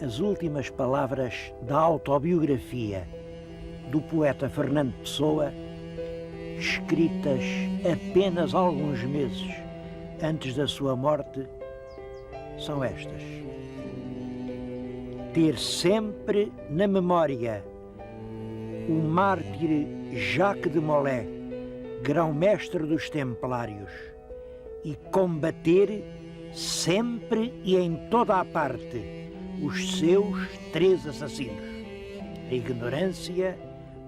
as últimas palavras da autobiografia do poeta Fernando Pessoa, escritas apenas alguns meses antes da sua morte, são estas: ter sempre na memória o mártir Jacques de Molay, grão-mestre dos Templários, e combater sempre e em toda a parte os seus 3 assassinos: a ignorância,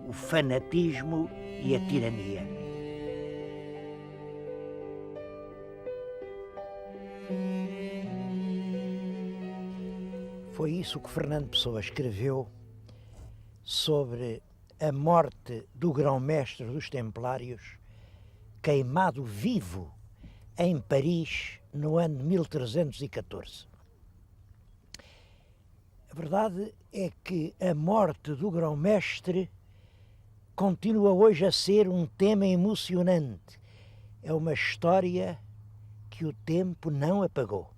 o fanatismo e a tirania. Foi isso que Fernando Pessoa escreveu sobre a morte do grão-mestre dos Templários, queimado vivo em Paris no ano de 1314. A verdade é que a morte do grão-mestre continua hoje a ser um tema emocionante. É uma história que o tempo não apagou.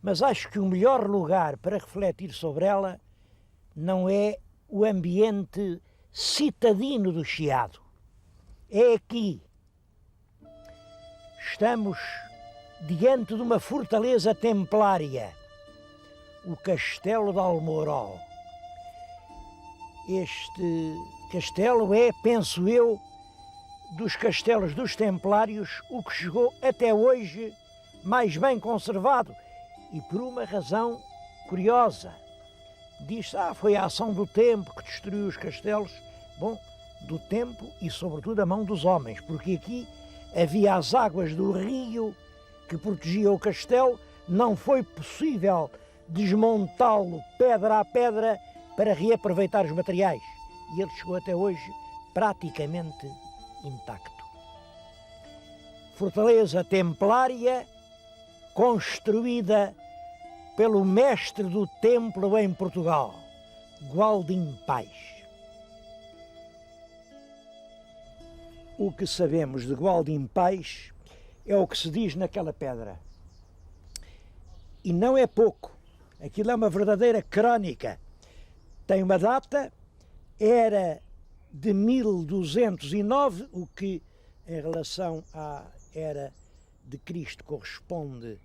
Mas acho que o melhor lugar para refletir sobre ela não é o ambiente citadino do Chiado. É aqui. Estamos diante de uma fortaleza templária, o Castelo de Almoró. Este castelo é, penso eu, dos castelos dos Templários, o que chegou até hoje mais bem conservado, e por uma razão curiosa. Diz-se, foi a ação do tempo que destruiu os castelos. Bom, do tempo e sobretudo a mão dos homens, porque aqui havia as águas do rio que protegiam o castelo, não foi possível desmontá-lo pedra a pedra para reaproveitar os materiais, e ele chegou até hoje praticamente intacto. Fortaleza templária, construída pelo mestre do templo em Portugal, Gualdim Pais. O que sabemos de Gualdim Pais é o que se diz naquela pedra. E não é pouco. Aquilo é uma verdadeira crónica. Tem uma data, era de 1209, o que em relação à era de Cristo corresponde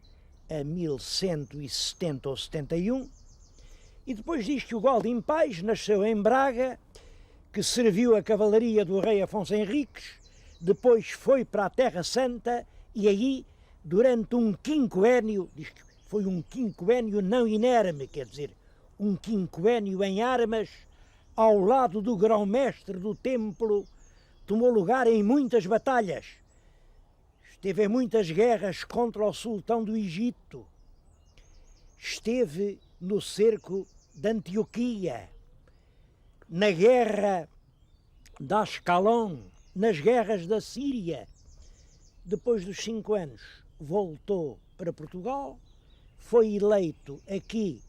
a 1170 ou 71, e depois diz que o Gualdim Pais nasceu em Braga, que serviu a cavalaria do rei Afonso Henriques, depois foi para a Terra Santa e aí, durante um quinquênio, diz que foi um quinquênio não inerme, quer dizer, um quinquênio em armas, ao lado do grão-mestre do templo, tomou lugar em muitas batalhas. Esteve em muitas guerras contra o sultão do Egito. Esteve no cerco de Antioquia, na guerra de Ascalon, nas guerras da Síria. Depois dos 5 anos, voltou para Portugal, foi eleito aqui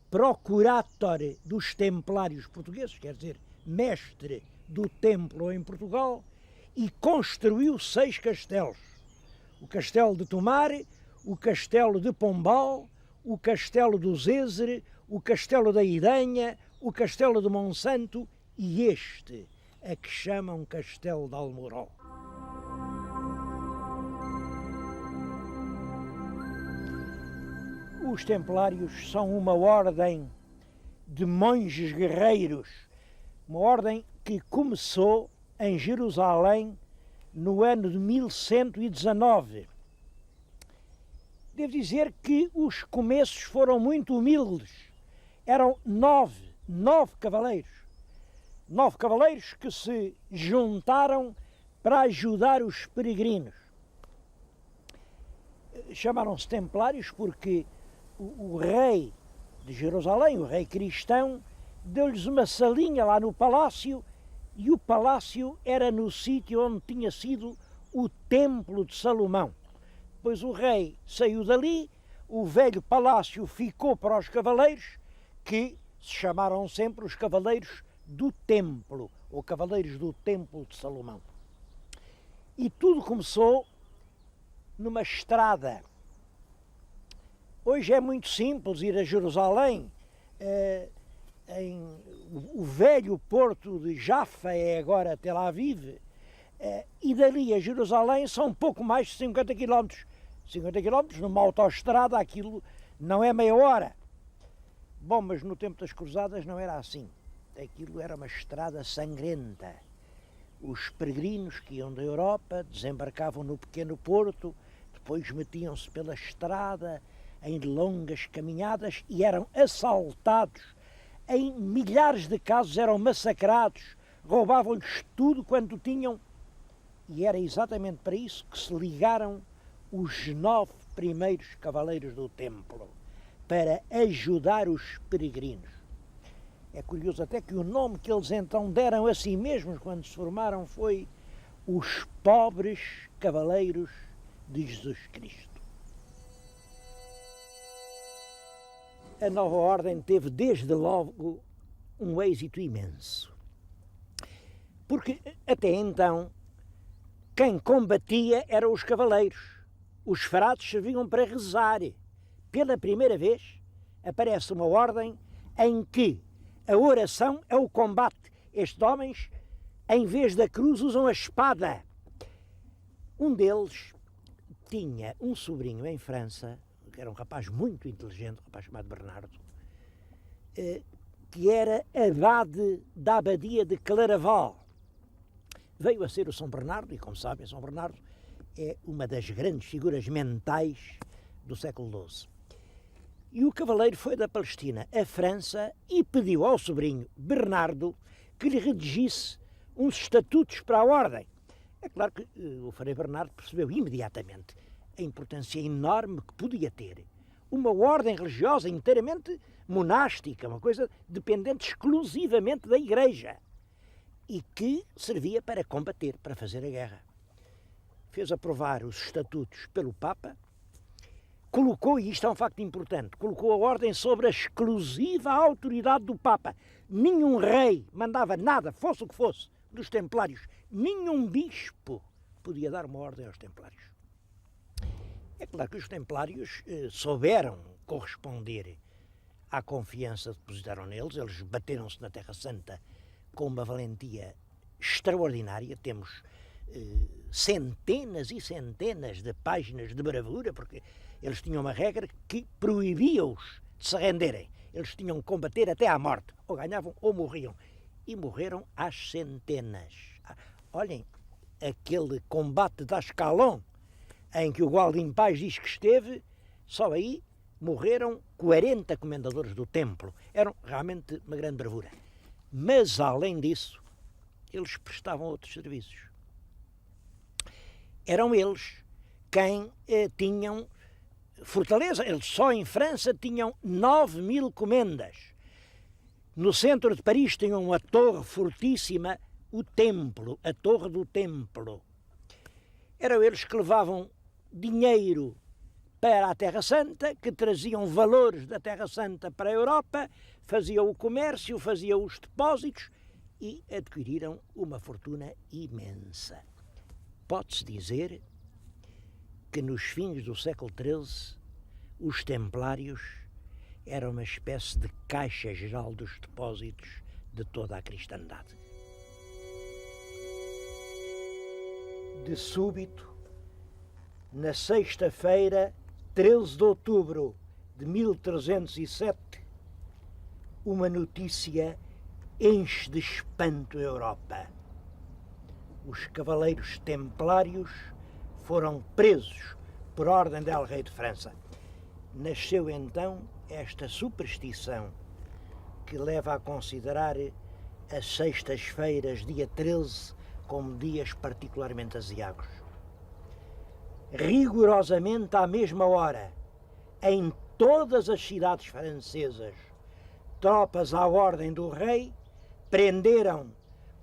procurátor dos templários portugueses, quer dizer, mestre do templo em Portugal, e construiu 6 castelos. O castelo de Tomar, o castelo de Pombal, o castelo do Zézere, o castelo da Idanha, o castelo de Monsanto e este, a que chamam Castelo de Almoró. Os templários são uma ordem de monges guerreiros, uma ordem que começou em Jerusalém no ano de 1119. Devo dizer que os começos foram muito humildes. Eram 9 cavaleiros. 9 cavaleiros que se juntaram para ajudar os peregrinos. Chamaram-se templários porque o rei de Jerusalém, o rei cristão, deu-lhes uma salinha lá no palácio, e o palácio era no sítio onde tinha sido o templo de Salomão. Depois o rei saiu dali, o velho palácio ficou para os cavaleiros, que se chamaram sempre os cavaleiros do templo, ou cavaleiros do templo de Salomão. E tudo começou numa estrada Hoje é muito simples ir a Jerusalém, o velho porto de Jaffa é agora Tel Aviv, e dali a Jerusalém são pouco mais de 50 km. 50 km numa autoestrada, aquilo não é meia hora. Bom, mas no tempo das cruzadas não era assim. Aquilo era uma estrada sangrenta. Os peregrinos que iam da Europa desembarcavam no pequeno porto, depois metiam-se pela estrada em longas caminhadas e eram assaltados. Em milhares de casos eram massacrados, roubavam-lhes tudo quanto tinham. E era exatamente para isso que se ligaram os 9 primeiros cavaleiros do templo, para ajudar os peregrinos. É curioso até que o nome que eles então deram a si mesmos quando se formaram foi os pobres cavaleiros de Jesus Cristo. A nova ordem teve desde logo um êxito imenso, porque até então quem combatia eram os cavaleiros. Os frades serviam para rezar. Pela primeira vez aparece uma ordem em que a oração é o combate. Estes homens, em vez da cruz, usam a espada. Um deles tinha um sobrinho em França, que era um rapaz muito inteligente, um rapaz chamado Bernardo, que era abade da abadia de Claraval. Veio a ser o São Bernardo, e como sabem, São Bernardo é uma das grandes figuras mentais do século XII. E o cavaleiro foi da Palestina à França e pediu ao sobrinho Bernardo que lhe redigisse uns estatutos para a ordem. É claro que o Frei Bernardo percebeu imediatamente a importância enorme que podia ter uma ordem religiosa inteiramente monástica, uma coisa dependente exclusivamente da Igreja e que servia para combater, para fazer a guerra. Fez aprovar os estatutos pelo Papa, colocou, e isto é um facto importante, colocou a ordem sobre a exclusiva autoridade do Papa. Nenhum rei mandava nada, fosse o que fosse, dos templários. Nenhum bispo podia dar uma ordem aos templários. É claro que os templários souberam corresponder à confiança que depositaram neles. Eles bateram-se na Terra Santa com uma valentia extraordinária. Temos centenas e centenas de páginas de bravura, porque eles tinham uma regra que proibia-os de se renderem. Eles tinham que combater até à morte. Ou ganhavam ou morriam. E morreram às centenas. Olhem, aquele combate de Ascalon, em que o Gualdim Paz diz que esteve, só aí morreram 40 comendadores do templo. Eram realmente uma grande bravura. Mas, além disso, eles prestavam outros serviços. Eram eles quem tinham fortaleza. Eles só em França tinham 9.000 comendas. No centro de Paris tinham uma torre fortíssima, o Templo, a Torre do Templo. Eram eles que levavam dinheiro para a Terra Santa, que traziam valores da Terra Santa para a Europa, faziam o comércio, faziam os depósitos e adquiriram uma fortuna imensa. Pode-se dizer que nos fins do século XIII os templários eram uma espécie de caixa geral dos depósitos de toda a cristandade. De súbito, na sexta-feira, 13 de outubro de 1307, uma notícia enche de espanto a Europa. Os cavaleiros templários foram presos por ordem del Rei de França. Nasceu então esta superstição que leva a considerar as sextas-feiras, dia 13, como dias particularmente aziagos. Rigorosamente à mesma hora, em todas as cidades francesas, tropas à ordem do rei prenderam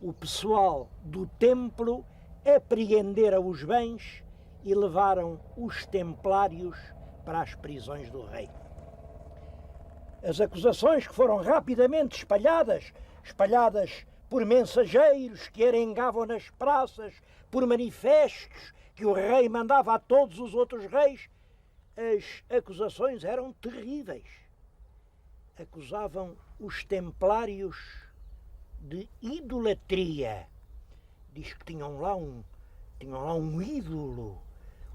o pessoal do templo, apreenderam os bens e levaram os templários para as prisões do rei. As acusações que foram rapidamente espalhadas por mensageiros que arengavam nas praças, por manifestos que o rei mandava a todos os outros reis, as acusações eram terríveis. Acusavam os templários de idolatria. Diz que tinham lá um ídolo,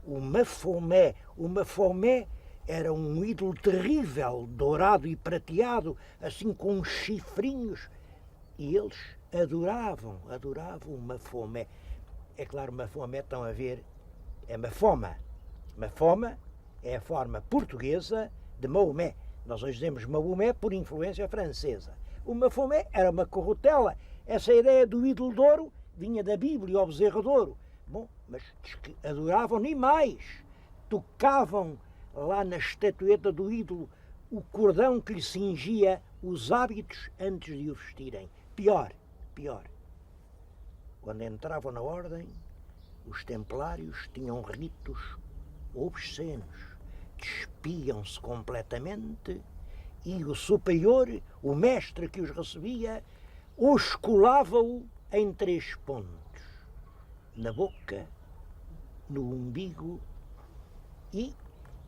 o Mafomé. O Mafomé era um ídolo terrível, dourado e prateado, assim com uns chifrinhos. E eles adoravam o Mafomé. É claro, Mafomé, estão a ver, é Mafoma. Mafoma é a forma portuguesa de Maomé. Nós hoje dizemos Maomé por influência francesa. O Mafomé era uma corrutela. Essa ideia do ídolo de ouro vinha da Bíblia, o bezerro de ouro. Bom, mas diz que adoravam nem mais. Tocavam lá na estatueta do ídolo o cordão que lhe cingia os hábitos antes de o vestirem. Pior. Quando entravam na ordem, os templários tinham ritos obscenos. Despiam-se completamente e o superior, o mestre que os recebia, os colava-o em 3 pontos. Na boca, no umbigo e,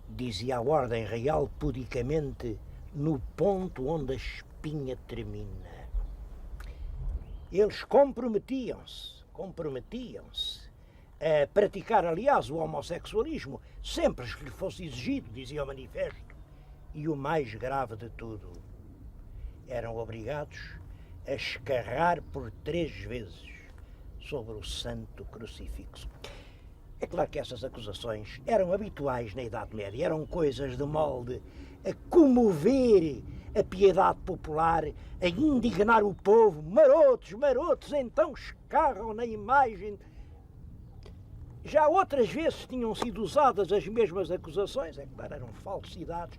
dizia a ordem real pudicamente, no ponto onde a espinha termina. Eles comprometiam-se a praticar, aliás, o homossexualismo, sempre que lhe fosse exigido, dizia o manifesto. E o mais grave de tudo, eram obrigados a escarrar por 3 vezes sobre o santo crucifixo. É claro que essas acusações eram habituais na Idade Média, eram coisas de molde a comover a piedade popular, a indignar o povo. Marotos, então escarram na imagem. Já outras vezes tinham sido usadas as mesmas acusações, é claro, eram falsidades.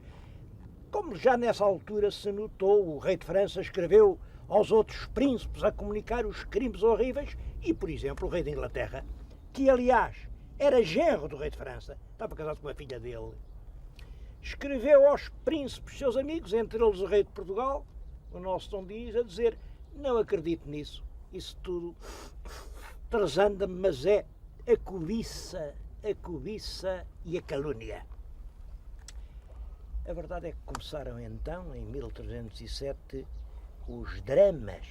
Como já nessa altura se notou, o rei de França escreveu aos outros príncipes a comunicar os crimes horríveis e, por exemplo, o rei da Inglaterra, que aliás era genro do rei de França, estava casado com a filha dele, escreveu aos príncipes, seus amigos, entre eles o rei de Portugal, o nosso Dom Dinis, a dizer: não acredito nisso, isso tudo transanda-me, mas é a cobiça e a calúnia. A verdade é que começaram então, em 1307, os dramas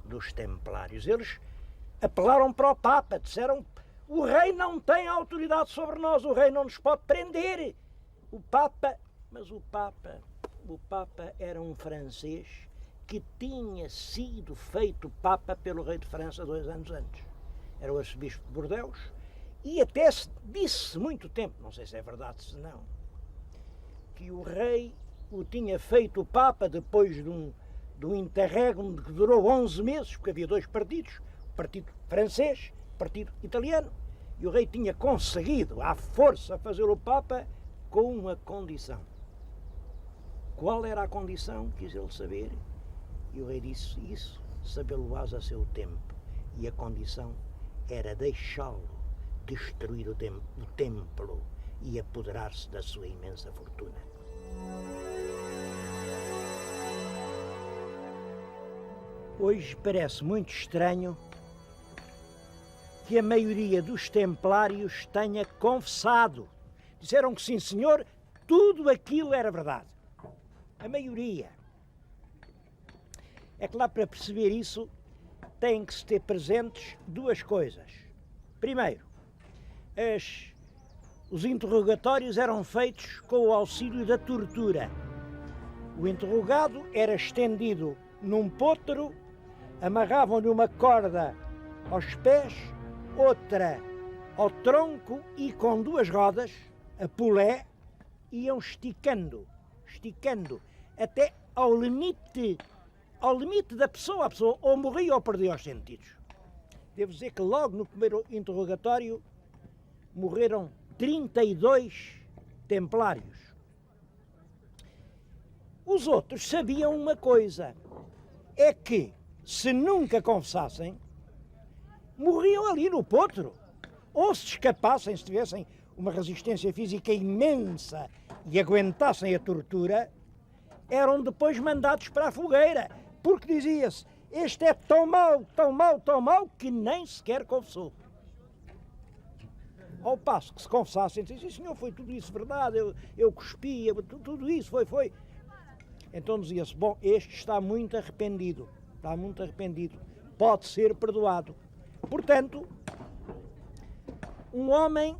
dos templários. Eles apelaram para o Papa, disseram: o rei não tem autoridade sobre nós, o rei não nos pode prender. O Papa era um francês que tinha sido feito Papa pelo rei de França 2 anos antes. Era o arcebispo de Bordeaux e até se disse muito tempo, não sei se é verdade se não, que o rei o tinha feito Papa depois de um interregno que durou 11 meses, porque havia 2 partidos, o partido francês, o partido italiano, e o rei tinha conseguido, à força, fazê-lo Papa com uma condição. Qual era a condição? Quis ele saber, e o rei disse: isso sabê-lo-ás a seu tempo. E a condição era deixá-lo destruir o templo e apoderar-se da sua imensa fortuna. Hoje parece muito estranho que a maioria dos templários tenha confessado. Disseram que sim, senhor, tudo aquilo era verdade. A maioria. É claro, para perceber isso, têm que se ter presentes 2 coisas. Primeiro, os interrogatórios eram feitos com o auxílio da tortura. O interrogado era estendido num potro, amarravam-lhe uma corda aos pés, outra ao tronco e com 2 rodas, a pulé, iam esticando, até ao limite da pessoa. A pessoa ou morria ou perdia os sentidos. Devo dizer que logo no primeiro interrogatório morreram 32 templários. Os outros sabiam uma coisa, é que se nunca confessassem, morriam ali no potro. Ou se escapassem, se tivessem uma resistência física imensa e aguentassem a tortura, eram depois mandados para a fogueira, porque dizia-se: este é tão mau, que nem sequer confessou. Ao passo que se confessassem, dizem, sim senhor, foi tudo isso verdade, eu cuspi, tudo isso foi. Então dizia-se, bom, este está muito arrependido, pode ser perdoado. Portanto, um homem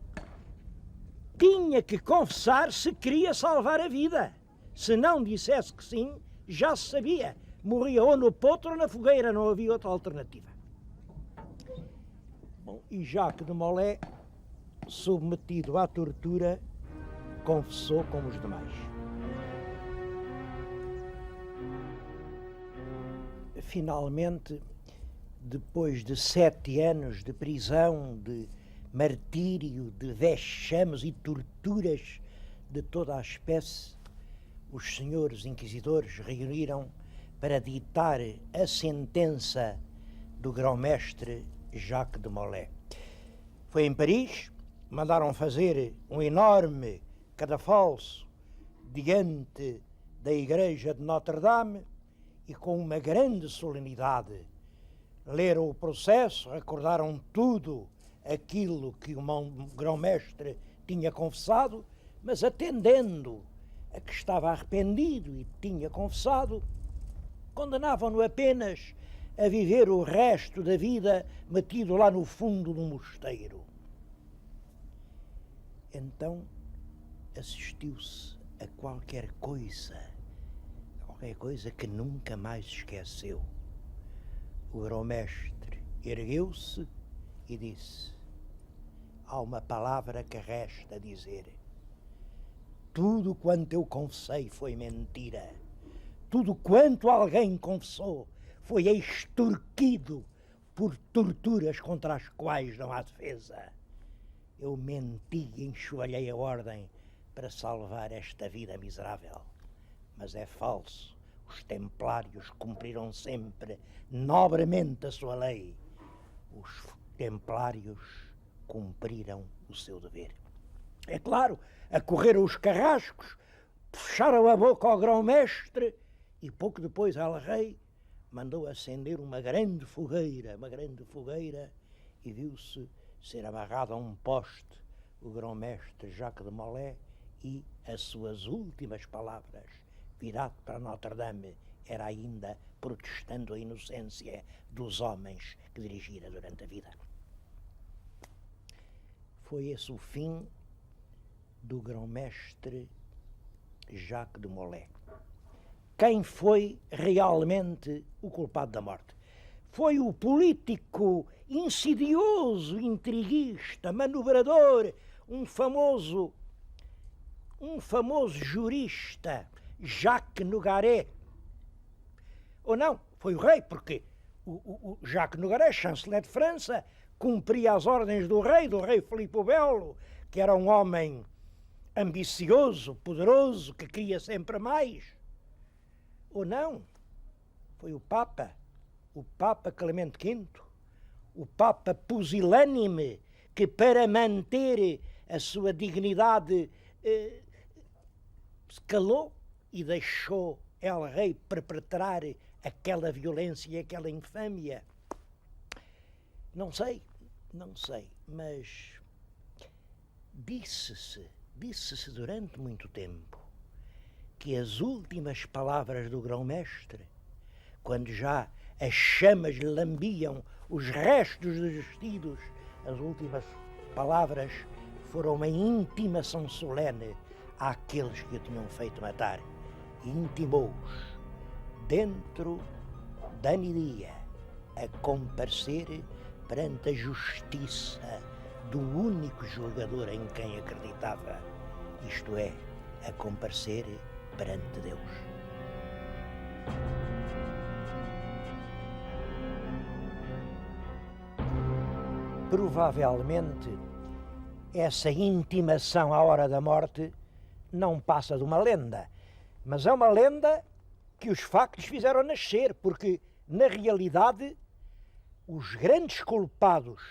tinha que confessar se queria salvar a vida. Se não dissesse que sim, já se sabia. Morria ou no potro ou na fogueira, não havia outra alternativa. Bom, e Jacques de Molay, submetido à tortura, confessou como os demais. Finalmente, depois de 7 anos de prisão, de martírio, de vexames e torturas de toda a espécie, os senhores inquisidores reuniram para ditar a sentença do grão-mestre Jacques de Molay. Foi em Paris, mandaram fazer um enorme cadafalso diante da igreja de Notre-Dame e com uma grande solenidade leram o processo, recordaram tudo aquilo que o grão-mestre tinha confessado, mas atendendo a que estava arrependido e tinha confessado, condenavam-no apenas a viver o resto da vida metido lá no fundo de um mosteiro. Então assistiu-se a qualquer coisa que nunca mais esqueceu. O grão-mestre ergueu-se e disse: há uma palavra que resta dizer. Tudo quanto eu confessei foi mentira. Tudo quanto alguém confessou foi extorquido por torturas contra as quais não há defesa. Eu menti e enxovalhei a ordem para salvar esta vida miserável. Mas é falso. Os templários cumpriram sempre nobremente a sua lei. Os templários cumpriram o seu dever. É claro, acorreram os carrascos, fecharam a boca ao grão-mestre e pouco depois el-rei mandou acender uma grande fogueira e viu-se ser amarrado a um poste o grão-mestre Jacques de Molay e as suas últimas palavras, virado para Notre-Dame, era ainda protestando a inocência dos homens que dirigira durante a vida. Foi esse o fim do grão-mestre Jacques de Molay. Quem foi realmente o culpado da morte? Foi o político insidioso, intriguista, manobrador, um famoso jurista, Jacques Nogaret. Ou não, foi o rei, porque o Jacques Nogaret, chanceler de França, cumpria as ordens do rei Filipe o Belo, que era um homem ambicioso, poderoso, que queria sempre mais. Ou não, foi o Papa Clemente V, o Papa pusilânime, que para manter a sua dignidade se calou e deixou el-rei perpetrar aquela violência e aquela infâmia. Não sei, mas disse-se durante muito tempo que as últimas palavras do grão-mestre, quando já as chamas lambiam os restos dos vestidos, as últimas palavras foram uma intimação solene àqueles que o tinham feito matar. Intimou-os, dentro da anidia, a comparecer perante a justiça do único julgador em quem acreditava, isto é, a comparecer perante Deus. Provavelmente, essa intimação à hora da morte não passa de uma lenda, mas é uma lenda que os factos fizeram nascer, porque, na realidade, os grandes culpados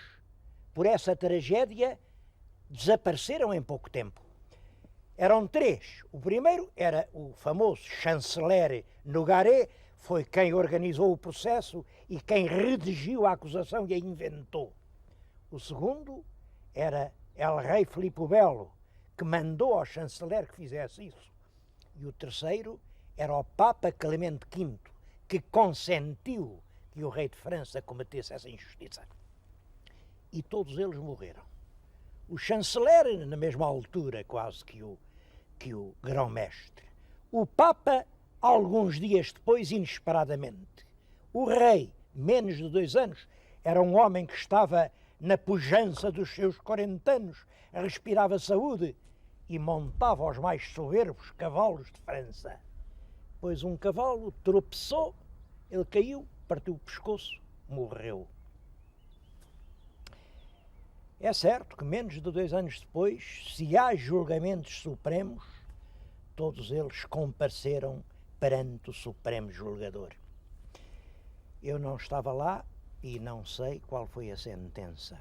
por essa tragédia desapareceram em pouco tempo. Eram 3. O primeiro era o famoso chanceler Nogaret, foi quem organizou o processo e quem redigiu a acusação e a inventou. O segundo era El Rei Filipe o Belo, que mandou ao chanceler que fizesse isso. E o terceiro era o Papa Clemente V, que consentiu que o rei de França cometesse essa injustiça. E todos eles morreram. O chanceler, na mesma altura quase que o grão-mestre. O Papa, alguns dias depois, inesperadamente. O rei, menos de 2 anos, era um homem que estava na pujança dos seus 40 anos, respirava saúde e montava os mais soberbos cavalos de França. Pois um cavalo tropeçou, ele caiu, partiu o pescoço, morreu. É certo que menos de 2 anos depois, se há julgamentos supremos, todos eles compareceram perante o Supremo Julgador. Eu não estava lá e não sei qual foi a sentença,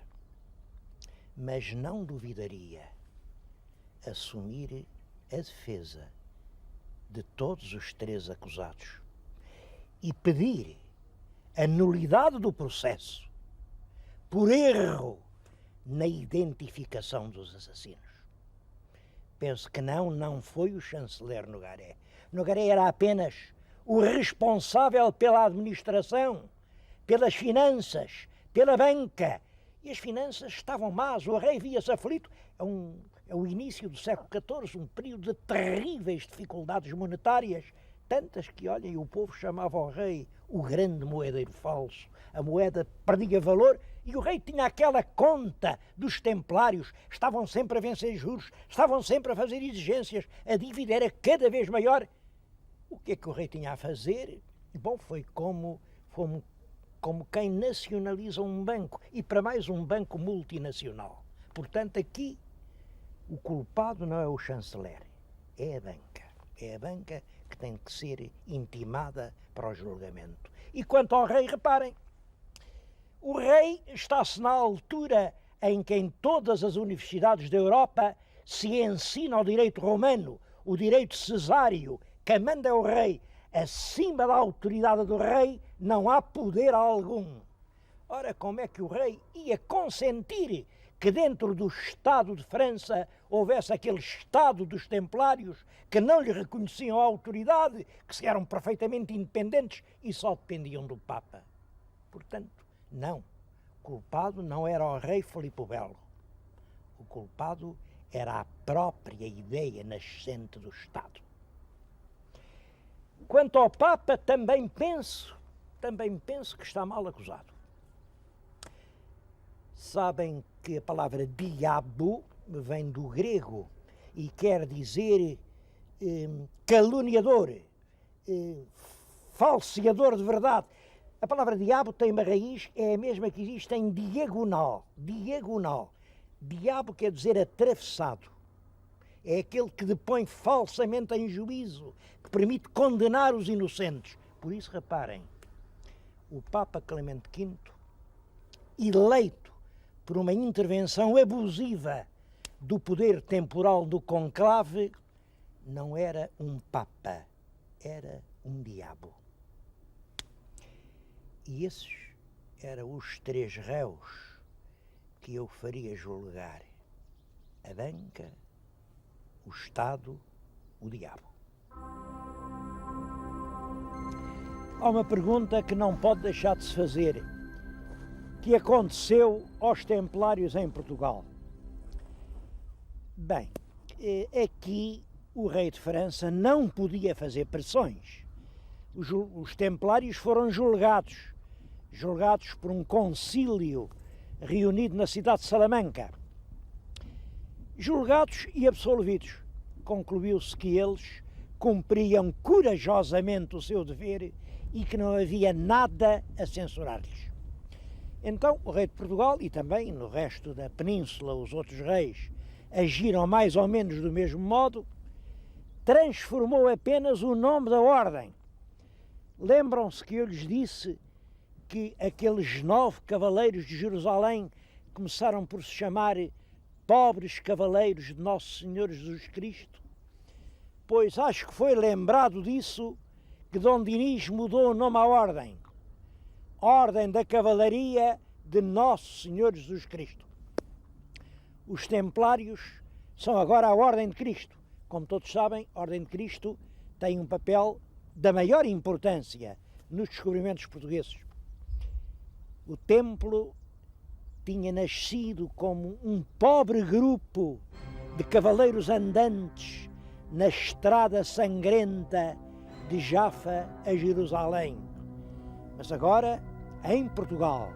mas não duvidaria assumir a defesa de todos os 3 acusados e pedir a nulidade do processo por erro na identificação dos assassinos. Penso que não foi o chanceler Nogaret. Nogaret era apenas o responsável pela administração, pelas finanças, pela banca. E as finanças estavam más, o rei via-se aflito. É o início do século XIV, um período de terríveis dificuldades monetárias, tantas que, olhem, o povo chamava o rei o grande moedeiro falso. A moeda perdia valor e o rei tinha aquela conta dos templários, estavam sempre a vencer juros, estavam sempre a fazer exigências, a dívida era cada vez maior. O que é que o rei tinha a fazer? Bom, foi como quem nacionaliza um banco, e para mais um banco multinacional. Portanto, aqui o culpado não é o chanceler, é a banca. É a banca que tem que ser intimada para o julgamento. E quanto ao rei, reparem, o rei está-se na altura em que em todas as universidades da Europa se ensina o direito romano, o direito cesáreo, que manda é o rei. Acima da autoridade do rei não há poder algum. Ora, como é que o rei ia consentir que dentro do Estado de França houvesse aquele Estado dos Templários que não lhe reconheciam a autoridade, que eram perfeitamente independentes e só dependiam do Papa? Portanto, não. O culpado não era o rei Filipe o Belo. O culpado era a própria ideia nascente do Estado. Quanto ao Papa, também penso que está mal acusado. Sabem que a palavra diabo vem do grego e quer dizer caluniador, falseador de verdade. A palavra diabo tem uma raiz, é a mesma que existe em diagonal. Diagonal. Diabo quer dizer atravessado. É aquele que depõe falsamente em juízo, que permite condenar os inocentes. Por isso, reparem, o Papa Clemente V, eleito por uma intervenção abusiva do poder temporal do conclave, não era um Papa, era um diabo. E esses eram os 3 réus que eu faria julgar: a banca, o Estado, o diabo. Há uma pergunta que não pode deixar de se fazer: que aconteceu aos templários em Portugal? Bem, aqui o rei de França não podia fazer pressões. Os templários foram julgados por um concílio reunido na cidade de Salamanca. Julgados e absolvidos. Concluiu-se que eles cumpriam corajosamente o seu dever e que não havia nada a censurar-lhes. Então o rei de Portugal, e também no resto da península os outros reis, agiram mais ou menos do mesmo modo, transformou apenas o nome da ordem. Lembram-se que eu lhes disse que aqueles 9 cavaleiros de Jerusalém começaram por se chamar pobres cavaleiros de Nosso Senhor Jesus Cristo? Pois acho que foi lembrado disso que Dom Dinis mudou o nome à ordem. Ordem da Cavalaria de Nosso Senhor Jesus Cristo. Os Templários são agora a Ordem de Cristo. Como todos sabem, a Ordem de Cristo tem um papel da maior importância nos descobrimentos portugueses. O Templo tinha nascido como um pobre grupo de cavaleiros andantes na estrada sangrenta de Jafa a Jerusalém. Mas agora, em Portugal,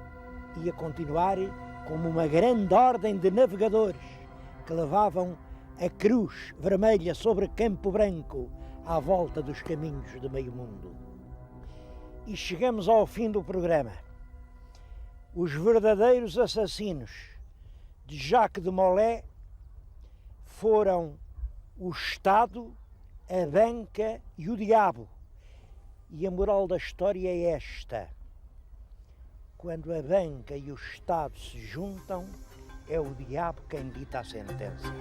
ia continuar como uma grande ordem de navegadores que levavam a cruz vermelha sobre Campo Branco à volta dos caminhos do meio mundo. E chegamos ao fim do programa. Os verdadeiros assassinos de Jacques de Molay foram o Estado, a banca e o diabo. E a moral da história é esta: quando a banca e o Estado se juntam, é o diabo quem dita a sentença.